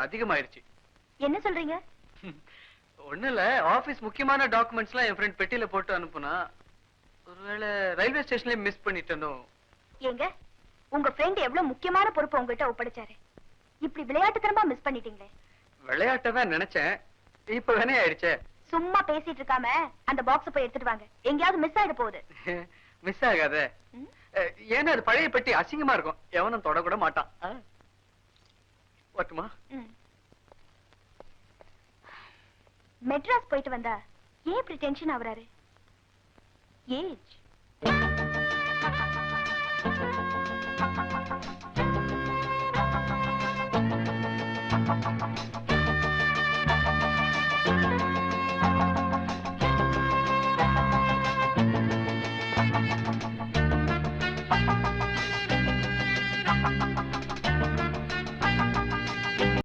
அதிகமாயிருச்சு. என்ன சொல்றீங்க? ஒண்ணு இல்ல, ஆபீஸ் முக்கியமான டாக்குமெண்ட்ஸ் எல்லாம் என் ஃப்ரெண்ட் பெட்டியில போட்டு அனுப்புனா, ஒருவேளை ரயில்வே ஸ்டேஷன்ல மிஸ் பண்ணிட்டேனோ. ஏங்க, உங்க ஃப்ரெண்ட் எவ்வளவு முக்கியமான பொறுப்பு உங்ககிட்ட ஒப்படைச்சாரு, இப்படி விளையாட்டுத்தனமா மிஸ் பண்ணிட்டீங்களே. விளையாட்டதான் நினைச்சேன், இப்ப வேணே ஆயிடுச்சே. சும்மா பேசிட்டு இருக்காம அந்த பாக்ஸ் போய் எடுத்துட்டு வாங்க, எங்கேயாவது மிஸ் ஆயிட போகுது. மிஸ் ஆகாத, ஏன்னா அது பழைய பெட்டி, அசிங்கமா இருக்கும், எவனும் தொடக்கூட மாட்டான். வரட்டுமா? மெட்ராஸ் போயிட்டு வந்தா ஏன் இப்படி டென்ஷன் ஆகுறாரு? ஏஜ்